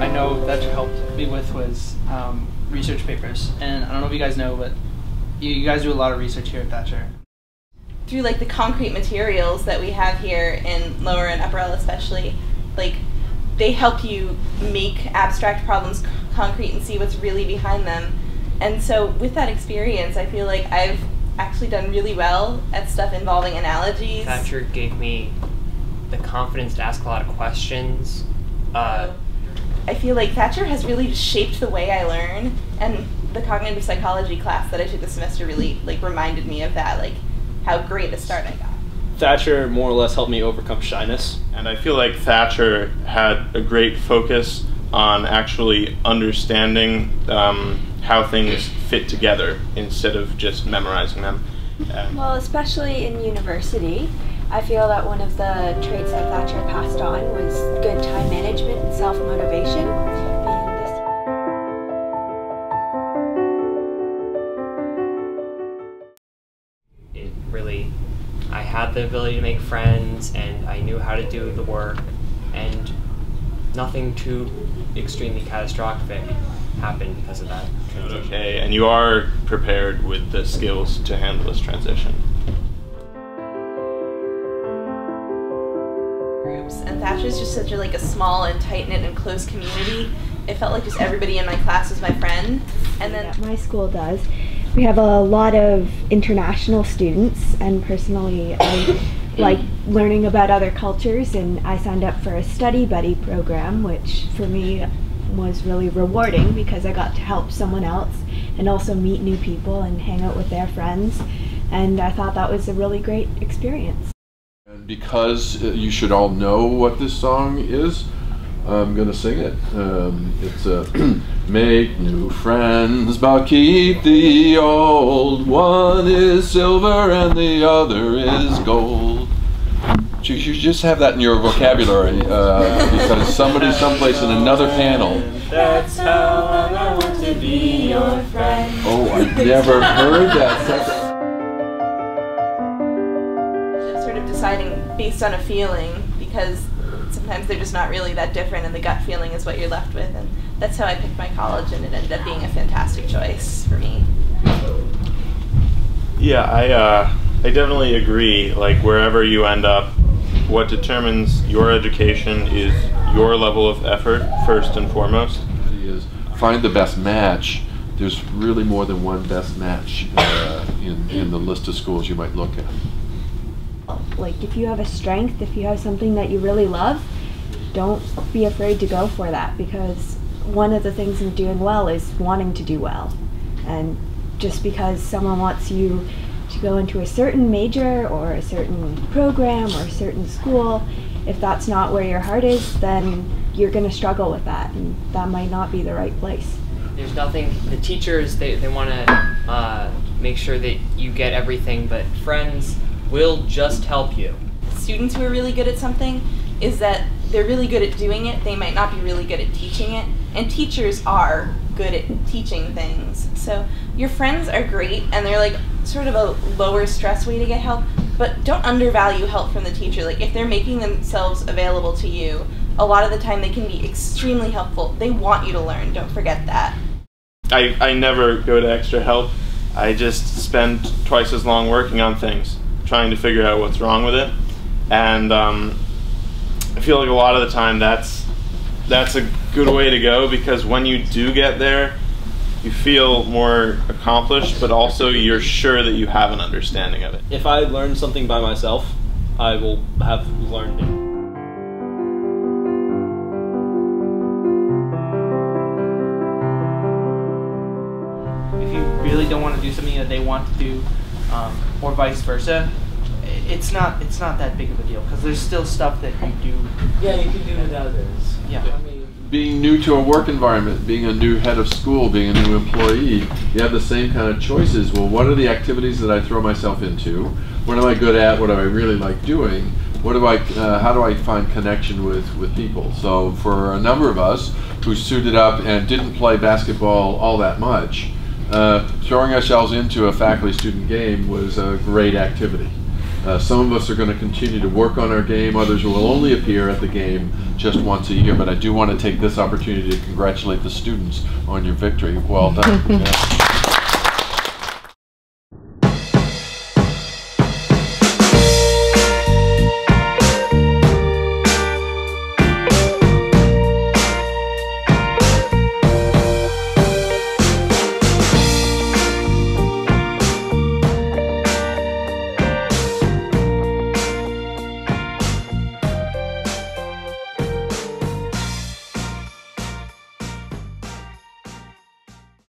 I know Thacher helped me with was research papers. And I don't know if you guys know, but you guys do a lot of research here at Thacher. Through like the concrete materials that we have here in lower and upper L especially, like they help you make abstract problems concrete and see what's really behind them. And so with that experience, I feel like I've actually done really well at stuff involving analogies. Thacher gave me the confidence to ask a lot of questions. I feel like Thacher has really shaped the way I learn, and the cognitive psychology class that I took this semester really like reminded me of that, like how great a start I got. Thacher more or less helped me overcome shyness. And I feel like Thacher had a great focus on actually understanding how things fit together instead of just memorizing them. Well, especially in university, I feel that one of the traits that Thacher passed on was good time management and self-motivation. It really, I had the ability to make friends and I knew how to do the work, and nothing too extremely catastrophic happened because of that. Okay, and you are prepared with the skills to handle this transition. And Thacher's just such a small and tight-knit and close community. It felt like just everybody in my class was my friend. And then my school does. We have a lot of international students, and personally I like learning about other cultures, and I signed up for a study buddy program, which for me was really rewarding because I got to help someone else and also meet new people and hang out with their friends, and I thought that was a really great experience. Because you should all know what this song is, I'm going to sing it. It's make new friends, but keep the old. One is silver and the other is gold. You should just have that in your vocabulary because somebody someplace in another panel. That's how I want to be your friend. Oh, I've never heard that. Sort of deciding based on a feeling, because sometimes they're just not really that different, and the gut feeling is what you're left with, and that's how I picked my college, and it ended up being a fantastic choice for me. Yeah, I definitely agree. Like, wherever you end up, what determines your education is your level of effort first and foremost. Is find the best match. There's really more than one best match in the list of schools you might look at. Like, if you have a strength, if you have something that you really love, don't be afraid to go for that, because one of the things in doing well is wanting to do well. And just because someone wants you to go into a certain major or a certain program or a certain school, if that's not where your heart is, then you're going to struggle with that, and that might not be the right place. There's nothing, the teachers, they want to make sure that you get everything, but friends will just help you. Students who are really good at something is that they're really good at doing it, they might not be really good at teaching it, and teachers are good at teaching things. So your friends are great, and they're like sort of a lower stress way to get help, but don't undervalue help from the teacher. Like, if they're making themselves available to you, a lot of the time they can be extremely helpful. They want you to learn, don't forget that. I never go to extra help. I just spend twice as long working on things, trying to figure out what's wrong with it, and I feel like a lot of the time that's a good way to go, because when you do get there, you feel more accomplished, but also you're sure that you have an understanding of it. If I learn something by myself, I will have learned it. If you really don't want to do something that they want to do, or vice versa, it's not that big of a deal, because there's still stuff that you do. Yeah, you can do with others. Yeah. I mean, being new to a work environment, being a new head of school, being a new employee, you have the same kind of choices. Well, what are the activities that I throw myself into? What am I good at? What do I really like doing? How do I find connection with people? So for a number of us who suited up and didn't play basketball all that much, throwing ourselves into a faculty-student game was a great activity. Some of us are going to continue to work on our game. Others will only appear at the game just once a year. But I do want to take this opportunity to congratulate the students on your victory. Well done. Yeah.